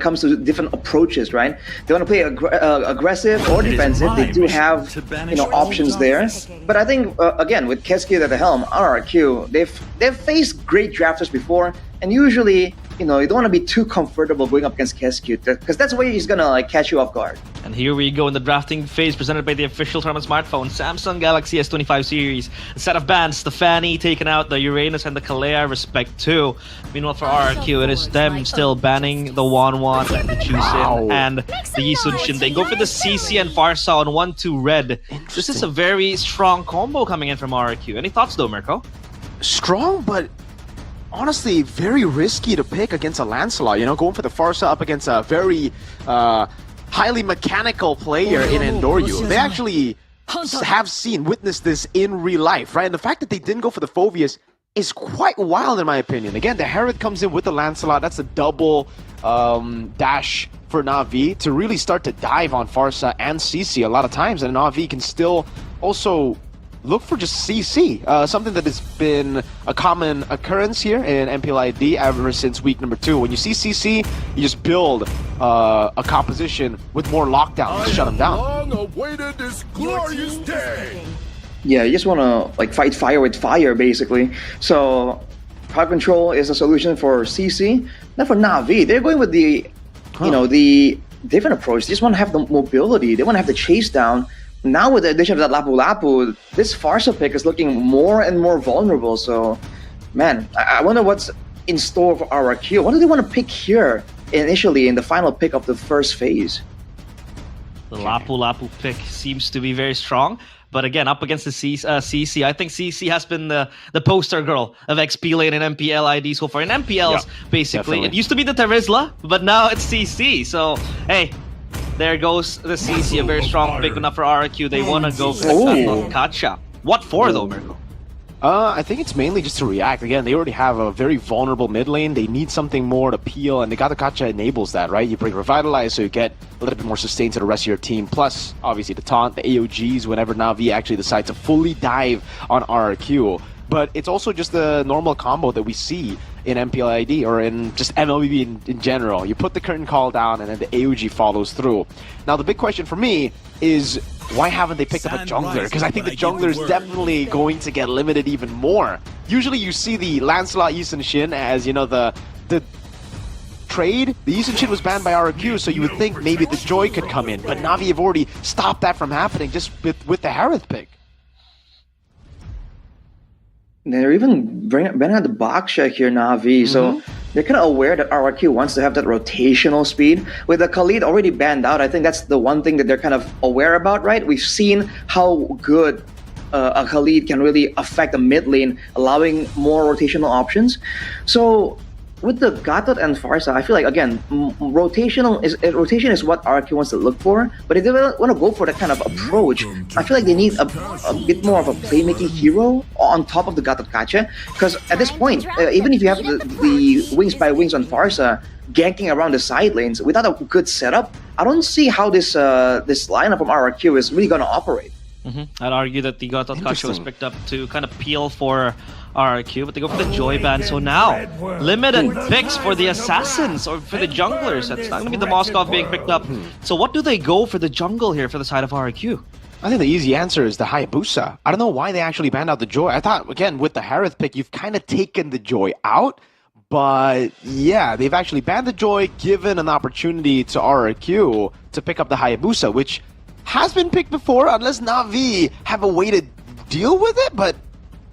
comes to different approaches, right? They want to play aggressive or defensive. They do have options there. But I think again with Keski at the helm, RRQ, they've faced great drafters before, and usually you don't want to be too comfortable going up against Keski because that's where he's gonna catch you off guard. And here we go in the drafting phase presented by the official tournament smartphone, Samsung Galaxy S25 series. A set of bans, the Fanny taken out, the Uranus and the Kalea, respect to. Meanwhile for RRQ, it is them still banning the Wanwan, the Juicin, and the Yisunshin. They go for the CC and Farsa on 1-2 red. This is a very strong combo coming in from RRQ. Any thoughts though, Mirko? Strong, but honestly, very risky to pick against a Lancelot. Going for the Farsa up against a very highly mechanical player in Endoryu. They actually have witnessed this in real life, right? And the fact that they didn't go for the Phoveus is quite wild in my opinion. Again, the Herod comes in with the Lancelot. That's a double dash for NaVi to really start to dive on Farsa and CC a lot of times. And NaVi can still also look for just CC, something that has been a common occurrence here in MPL ID ever since week number 2. When you see CC, you just build a composition with more lockdown to shut them down. Long-awaited this glorious day. Yeah, you just want to fight fire with fire, basically. So, power control is a solution for CC. Now for NaVi, they're going with the different approach. They just want to have the mobility. They want to have the chase down. Now with the addition of that Lapu Lapu, this Farsa pick is looking more and more vulnerable. So, man, I wonder what's in store for RRQ. What do they want to pick here initially in the final pick of the first phase? The Lapu Lapu pick seems to be very strong. But again, up against the CC, I think CC has been the poster girl of XP lane in MPL ID so far. In MPLs, basically. Definitely. It used to be the Terizla, but now it's CC. So, hey, there goes the CC, a very strong pick enough for RRQ. They want to go for the Kacha. What for though, Mirko? I think it's mainly just to react. Again, they already have a very vulnerable mid lane. They need something more to peel, and the Kacha enables that, right? You bring Revitalize, so you get a little bit more sustain to the rest of your team. Plus, obviously, the taunt, the AOGs, whenever NaVi actually decides to fully dive on RRQ. But it's also just the normal combo that we see in MPL ID or in just MLBB in general. You put the curtain call down and then the AOG follows through. Now the big question for me is, why haven't they picked up a jungler? Because I think the jungler is definitely going to get limited even more. Usually you see the Lancelot Yisunshin as, the trade. The Yisunshin was banned by RRQ, so you would think maybe the Joy could come in. But NaVi have already stopped that from happening just with the Harith pick. They're even bringing out the box check here, NaVi. So they're kind of aware that RRQ wants to have that rotational speed. With the Khalid already banned out, I think that's the one thing that they're kind of aware about, right? We've seen how good a Khalid can really affect the mid lane, allowing more rotational options. So with the Gatot and Farsa, I feel like, again, rotation is what RRQ wants to look for. But if they want to go for that kind of approach, I feel like they need a bit more of a playmaking hero on top of the Gatot Kacha. Because at this point, even if you have the wings by wings on Farsa ganking around the side lanes without a good setup, I don't see how this lineup from RRQ is really going to operate. I'd argue that the Gatot Kacha was picked up to kind of peel for RRQ, but they go for the Joy ban. So now, limited picks for the Assassins or for the junglers. It's not going to be the Moskov being picked up. So what do they go for the jungle here for the side of RRQ? I think the easy answer is the Hayabusa. I don't know why they actually banned out the Joy. I thought, again, with the Harith pick, you've kind of taken the Joy out. But yeah, they've actually banned the Joy, given an opportunity to RRQ to pick up the Hayabusa, which has been picked before, unless NaVi have a way to deal with it. But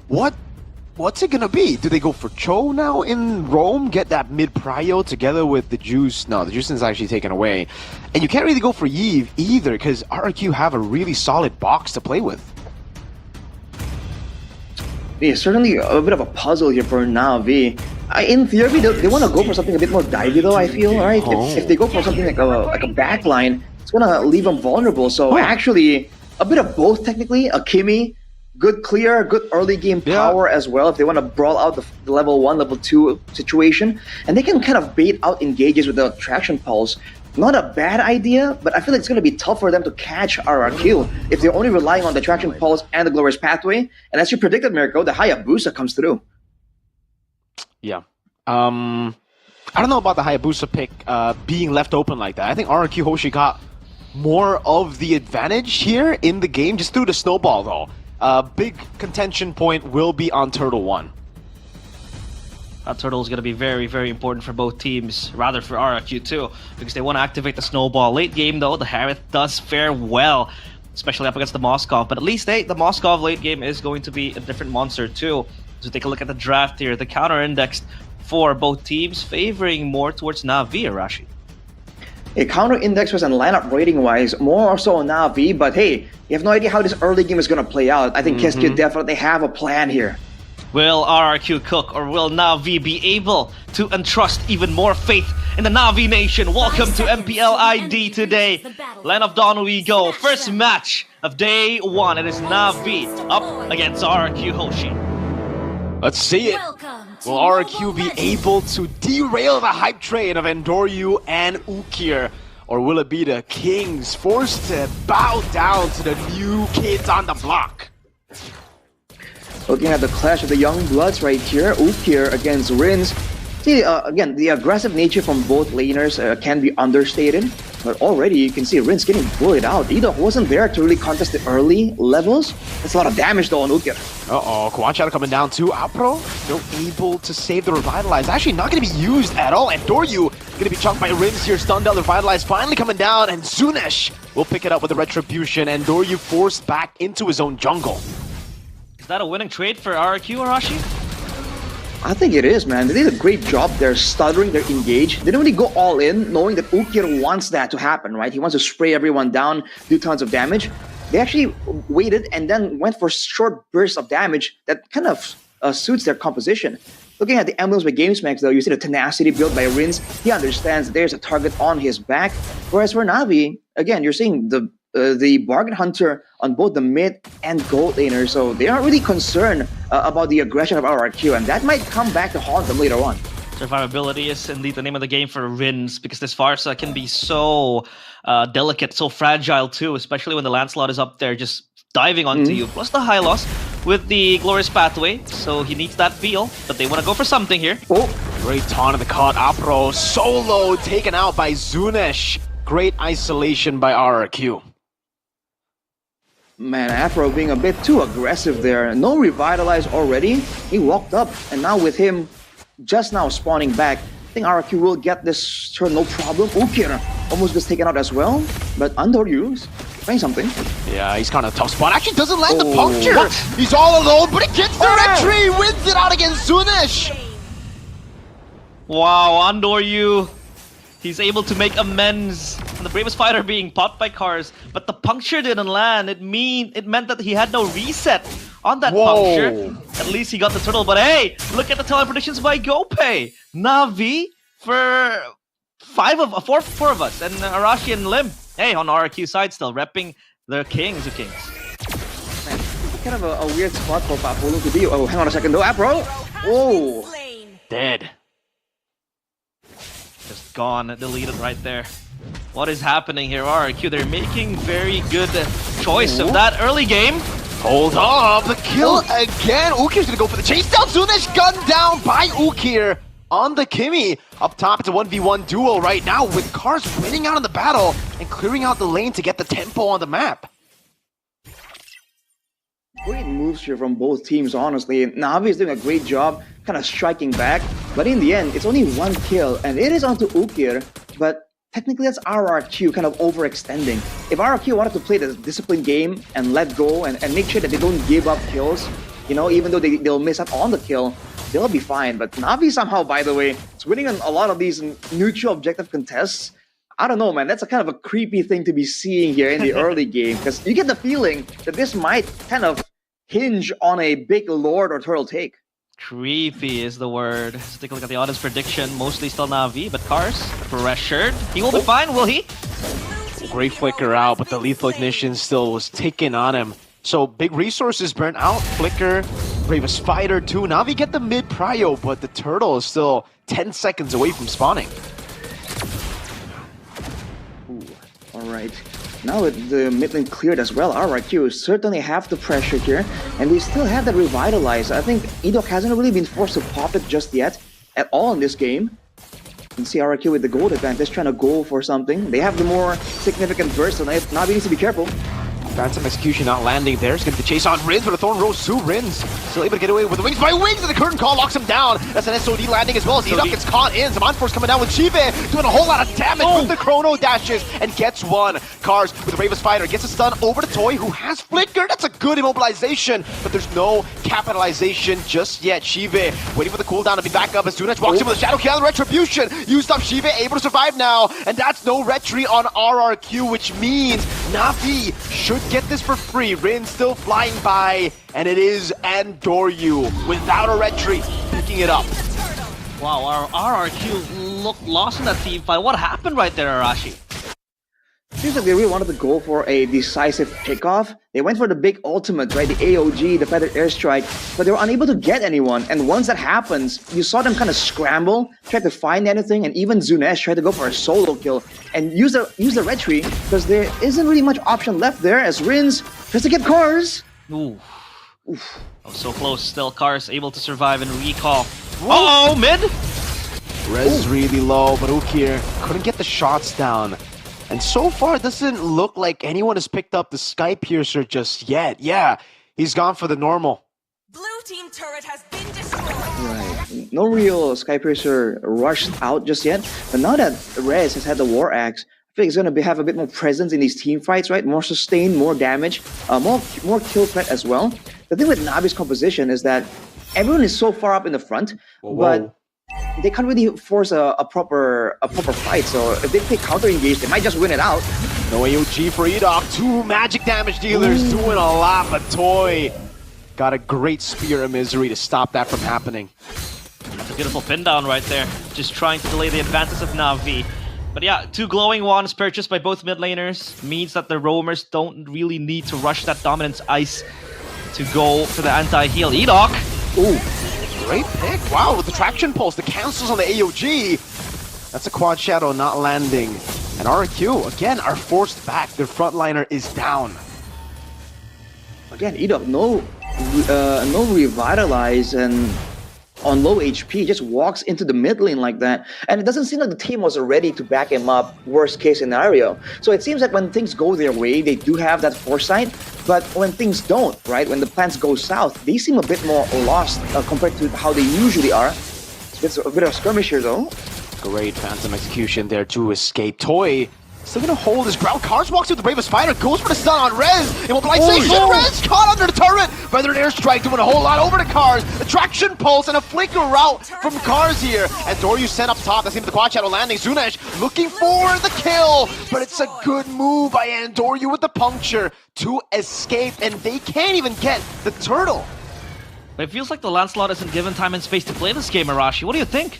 what's it gonna be? Do they go for Cho now in Rome? Get that mid prio together with the Juice? No, the Juice is actually taken away. And you can't really go for Yve either, because RRQ have a really solid box to play with. Yeah, certainly a bit of a puzzle here for NaVi. In theory, they want to go for something a bit more divey though, I feel, right? If they go for something like a backline, it's going to leave them vulnerable. So actually, a bit of both technically. A Kimi, good clear, good early game power as well if they want to brawl out the level 1, level 2 situation. And they can kind of bait out engages with the Traction Pulse. Not a bad idea, but I feel like it's going to be tough for them to catch RRQ if they're only relying on the Traction Pulse and the Glorious Pathway. And as you predicted, Mirko, the Hayabusa comes through. Yeah. I don't know about the Hayabusa pick being left open like that. I think RRQ Hoshi got more of the advantage here in the game just through the snowball though. Big contention point will be on Turtle 1. That turtle is going to be very, very important for both teams, rather for RRQ too, because they want to activate the snowball. Late game though, the Harith does fare well, especially up against the Moskov, but at least the Moskov late game is going to be a different monster too. So take a look at the draft here, the counter indexed for both teams, favoring more towards NaVi, Arashi. A counter index was and lineup rating wise, more so on NaVi, but hey, you have no idea how this early game is going to play out. I think KSQ definitely have a plan here. Will RRQ cook, or will NaVi be able to entrust even more faith in the NaVi Nation? Welcome to MPL ID today. Land of Dawn we go. First match of day 1. It is NaVi up against RRQ Hoshi. Let's see it. Will RRQ be able to derail the hype train of Endoryu and Ukir? Or will it be the Kings forced to bow down to the new kids on the block? Looking at the clash of the young bloods right here, Ukir against Rins. See, again, the aggressive nature from both laners can be understated, but already you can see Rins getting bullied out. Either wasn't there to really contest the early levels. That's a lot of damage though on Ukir. Uh-oh, Kwanchado coming down too. Apro, still able to save the Revitalize. Actually not going to be used at all. And Doryu going to be chunked by Rins here. Stunned out, the Revitalize finally coming down. And Zunesh will pick it up with the Retribution. And Doryu forced back into his own jungle. Is that a winning trade for RRQ, Arashi? I think it is, man. They did a great job. They're stuttering, they're engaged. They didn't really go all in, knowing that Ukir wants that to happen, right? He wants to spray everyone down, do tons of damage. They actually waited and then went for short bursts of damage that kind of suits their composition. Looking at the emblems by GameSmax, though, you see the tenacity built by Rins. He understands there's a target on his back. Whereas for NaVi, again, you're seeing the bargain hunter on both the mid and gold laner, so they aren't really concerned about the aggression of RRQ, and that might come back to haunt them later on. Survivability is indeed the name of the game for Rins, because this Farsa can be so delicate, so fragile too, especially when the Lancelot is up there just diving onto you. Plus the high loss with the Glorious Pathway, so he needs that feel, but they want to go for something here. Oh, great taunt in the caught. Apro solo taken out by Zunesh. Great isolation by RRQ. Man, Afro being a bit too aggressive there. No Revitalize already. He walked up, and now with him just now spawning back, I think RRQ will get this turn no problem. Ukir almost gets taken out as well, but Andoryu playing something. Yeah, he's kind of a tough spot. Actually doesn't land the Oh, puncture. what? He's all alone, but he gets the retry. Wins it out against Zunesh. Wow, Andoryu, he's able to make amends on the bravest fighter being popped by cars, but the puncture didn't land. It meant that he had no reset on that puncture. At least he got the turtle, but hey, look at the telepredictions by GoPay. NaVi for four of us, and Arashi and Lim. Hey, on RRQ side still repping the Kings of Kings. Man, kind of a weird spot for Papolo to be. Oh, hang on a second though, Apro. Whoa. Dead. Just gone, deleted right there. What is happening here, RRQ? They're making very good choice of that early game. Hold up, the kill again. Ukir's gonna go for the chase down. Zunesh gunned down by Ukir on the Kimmy. Up top, it's a 1v1 duel right now with Cars winning out in the battle and clearing out the lane to get the tempo on the map. Great moves here from both teams, honestly. NaVi is doing a great job kind of striking back, but in the end, it's only one kill, and it is onto Ukir, but technically that's RRQ kind of overextending. If RRQ wanted to play the disciplined game and let go and make sure that they don't give up kills, you know, even though they'll miss out on the kill, they'll be fine. But NaVi somehow, by the way, is winning on a lot of these neutral objective contests. I don't know, man. That's a kind of a creepy thing to be seeing here in the early game, because you get the feeling that this might kind of hinge on a big Lord or Turtle take. Creepy is the word. Let's take a look at the audience prediction. Mostly still NaVi, but Cars pressured. He will be fine, will he? Great flicker out, but the lethal ignition still was taking on him. So big resources burnt out. Flicker, bravest fighter too. NaVi get the mid prio, but the turtle is still 10 seconds away from spawning. Ooh, all right. Now with the mid lane cleared as well, RRQ certainly have the pressure here, and they still have that Revitalize. I think Edok hasn't really been forced to pop it just yet, at all in this game. You see RRQ with the gold advantage trying to go for something. They have the more significant burst, so Navi needs to be careful. Phantom Execution not landing there. It's going to be the chase on Rins, but a Thorn Rose to Rins. Still able to get away with the wings by wings, and the curtain call locks him down. That's an SOD landing as well as Edok gets caught in. Some Force coming down with Chive, doing a whole lot of damage with the chrono dashes, and gets one. Cars with the Bravest Fighter gets a stun over to Toy, who has Flicker. That's a good immobilization, but there's no capitalization just yet. Chive waiting for the cooldown to be back up as Zunach walks in with a Shadow Kill and Retribution. Used up Chive, able to survive now, and that's no retry on RRQ, which means Navi should get this for free. Rin still flying by, and it is Andoryu without a retry picking it up. Wow, our RRQ looked lost in that team fight. What happened right there, Arashi? Seems like they really wanted to go for a decisive pickoff. They went for the big ultimate, right? The AOG, the Feathered Airstrike, but they were unable to get anyone. And once that happens, you saw them kind of scramble, try to find anything, and even Zunesh tried to go for a solo kill and use the retry because there isn't really much option left there as Rins tries to get cars. Ooh. Oof. Oh, so close. Still, Cars able to survive and recall. Oh, mid? Res is really low, but Ukir couldn't get the shots down. And so far, it doesn't look like anyone has picked up the Sky Piercer just yet. Yeah, he's gone for the normal. Blue team turret has been destroyed. Right. No real Sky Piercer rushed out just yet. But now that Rez has had the War Axe, I think he's going to have a bit more presence in these team fights, right? More sustain, more damage, more kill threat as well. The thing with Navi's composition is that everyone is so far up in the front, but they can't really force a proper fight. So if they take counter engage, they might just win it out. No AOG for Edok. Two magic damage dealers doing a lot, but Toy got a great Spear of Misery to stop that from happening. That's a beautiful pin down right there. Just trying to delay the advances of Navi. But yeah, two glowing wands purchased by both mid laners means that the roamers don't really need to rush that dominance ice to go for the anti-heal. Edok! Ooh, great pick. Wow, with the traction pulse, the cancels on the AOG. That's a quad shadow not landing. And RRQ, again, are forced back. Their frontliner is down. Again, Edok, no revitalize and on low HP, just walks into the mid lane like that. And it doesn't seem like the team was ready to back him up, worst case scenario. So it seems like when things go their way, they do have that foresight. But when things don't, right, when the plans go south, they seem a bit more lost compared to how they usually are. It's a bit of a skirmish here though. Great Phantom Execution there to escape. Toy still gonna hold his ground. Cars walks with the Bravest Fighter, goes for the stun on Rez. Immobilization, Rez caught under the turret. Feathered Airstrike doing a whole lot over to Cars. The traction pulse and a flicker route from Cars here. And Doryu sent up top. That's him with the quad shadow landing. Zunesh looking for the kill, but it's a good move by Andoryu with the puncture to escape, and they can't even get the turtle. But it feels like the Lancelot isn't given time and space to play this game, Arashi. What do you think?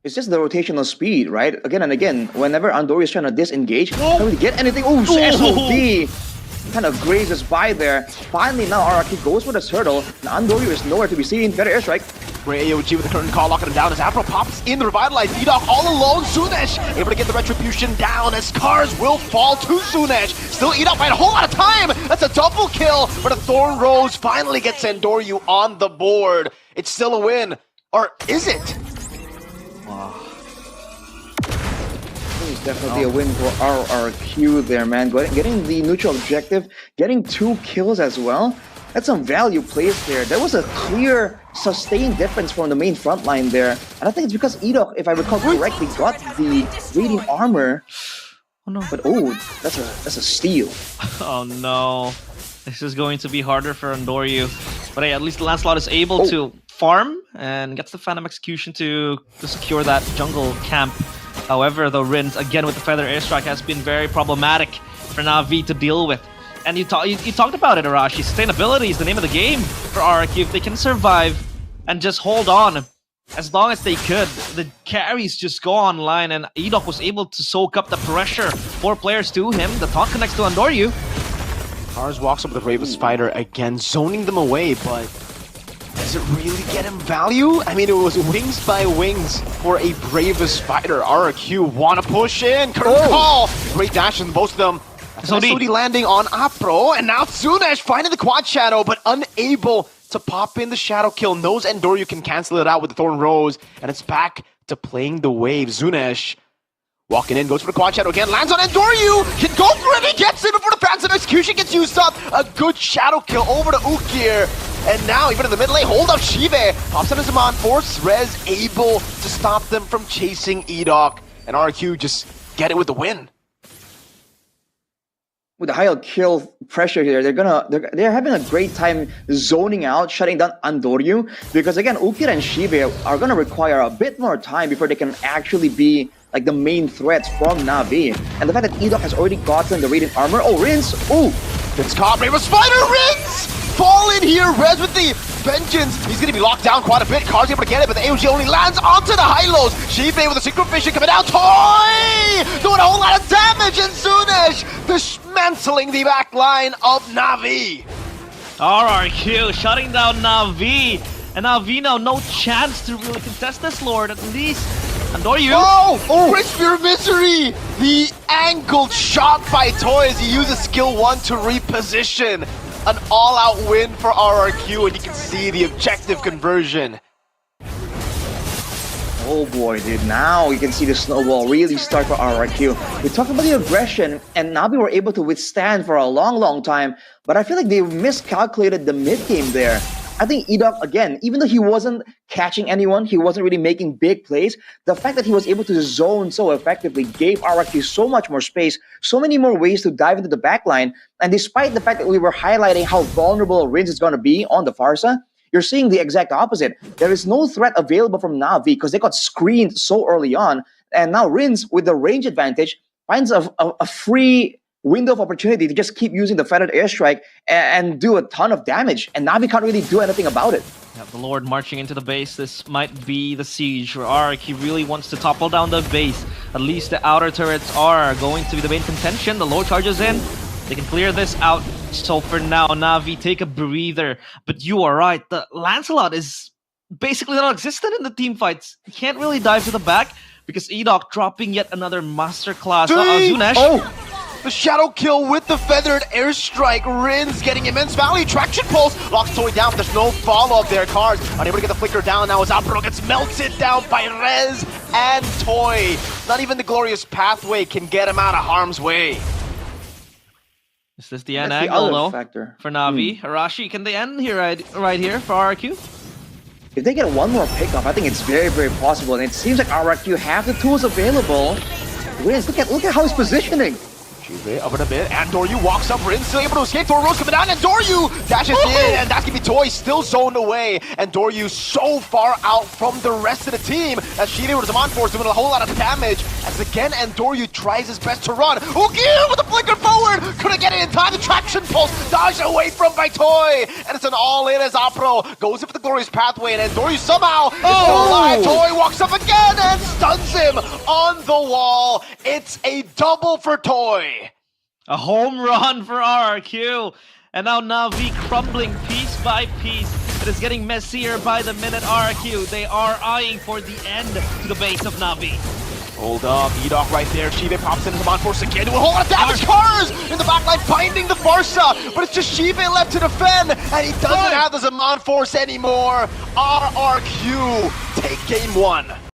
It's just the rotational speed, right? Again and again, whenever Andoryu is trying to disengage, can't really get anything. Ooh, SOD! Kind of grazes by there. Finally, now RRQ goes for the turtle, and Andoryu is nowhere to be seen. Better airstrike. Great AOG with the curtain call, locking him down as Afro pops in the revitalized Edok all alone. Zunesh able to get the retribution down as Cars will fall to Zunesh. Still Edok by a whole lot of time. That's a double kill, but a Thorn Rose finally gets Andoryu on the board. It's still a win, or is it? It's definitely a win for RRQ there, man. Getting the neutral objective, getting 2 kills as well. That's some value plays there. There was a clear sustained difference from the main front line there. And I think it's because Edok, if I recall correctly, got the raiding armor. Oh no. But that's a steal. Oh no. This is going to be harder for Andoryu. But hey, at least Lancelot is able to farm and gets the Phantom Execution to secure that jungle camp. However, the Rins, again with the Feather Airstrike, has been very problematic for NaVi to deal with. And you talked about it, Arashi. Sustainability is the name of the game for RRQ. If they can survive and just hold on as long as they could, the carries just go online, and Edok was able to soak up the pressure. 4 players to him. The taunt connects to Andoryu. Cars walks up with the Bravest Fighter again, zoning them away, but does it really get him value? I mean, it was wings by wings for a Bravest Fighter. RRQ want to push in. Curtain call. Great dash from both of them. SOD landing on Apro, and now Zunesh finding the quad shadow, but unable to pop in the shadow kill. Knows Andoryu can cancel it out with the Thorn Rose, and it's back to playing the wave. Zunesh walking in, goes for the quad shadow again, lands on Endoryu, can go for it, he gets it before the passive execution gets used up. A good shadow kill over to Ukir. And now, even in the mid lane, hold up Shive. Pops in his Zaman Force, Rez able to stop them from chasing Edok. And RRQ just get it with the win. With the high kill pressure here, they're having a great time zoning out, shutting down Andoryu, because again, Ukir and Shive are gonna require a bit more time before they can actually be like the main threats from NaVi. And the fact that Edok has already gotten the Radiant Armor. Oh, Rinse! Oh! It's caught, Rainbow Spider, Rinse! Fall in here, Rez with the vengeance. He's gonna be locked down quite a bit. Car's able to get it, but the AOG only lands onto the high-lows. Shive with a Synchro Vision coming down. Toy! Doing a whole lot of damage, and Zunesh dismantling the back line of NaVi. RRQ shutting down NaVi. And NaVi now no chance to really contest this, Lord, at least. Andoryu. Oh! Crisp your misery! The angled shot by Toy as he uses skill 1 to reposition. An all-out win for RRQ, and you can see the objective conversion. Oh boy, dude, now you can see the snowball really start for RRQ. We talked about the aggression, and NaVi were able to withstand for a long time, but I feel like they miscalculated the mid-game there. I think Edok, again, even though he wasn't catching anyone, he wasn't really making big plays, the fact that he was able to zone so effectively gave RRQ so much more space, so many more ways to dive into the backline, and despite the fact that we were highlighting how vulnerable Rinse is going to be on the Pharsa, you're seeing the exact opposite. There is no threat available from NaVi because they got screened so early on, and now Rinse, with the range advantage, finds a free window of opportunity to just keep using the feathered airstrike and do a ton of damage, and NaVi can't really do anything about it. Yeah, the Lord marching into the base. This might be the siege where RRQ really wants to topple down the base. At least the outer turrets are going to be the main contention. The Lord charges in. They can clear this out. So for now, NaVi, take a breather. But you are right. The Lancelot is basically non-existent in the team fights. He can't really dive to the back because Edok dropping yet another masterclass. Zunesh. Oh! The shadow kill with the feathered airstrike. Rinse getting immense value. Traction pulse locks Toy down, but there's no follow-up there. Cars unable to get the flicker down now as Apro gets melted down by Rez and Toy. Not even the glorious pathway can get him out of harm's way. Is this the end That's the angle, other though, factor. for NaVi? Arashi, can they end here right here for RRQ? If they get one more pickoff, I think it's very possible, and it seems like RRQ have the tools available. Rinse, look at how he's positioning. Shive up in a bit, Andoryu walks up, Rinse still able to escape, Thor Rose coming down, and Andoryu dashes in, and that's gonna be Toy still zoned away. Andoryu so far out from the rest of the team, as Shive with Zaman Force doing a whole lot of damage, as again Andoryu tries his best to run. Ukir with the flicker forward, couldn't get it in time, the traction pulse dodged away from by Toy, and it's an all-in as Apro goes in for the glorious pathway, and Andoryu somehow is still alive. Toy walks up again and stuns him on the wall. It's a double for Toy. A home run for RRQ. And now NaVi crumbling piece by piece. It is getting messier by the minute. RRQ, they are eyeing for the end to the base of NaVi. Hold up, Edok right there. Shive pops into the Zaman Force again, doing a whole lot of damage. Cars in the backline finding the Pharsa, but it's just Shive left to defend, and he doesn't have the Zaman Force anymore. RRQ take game 1.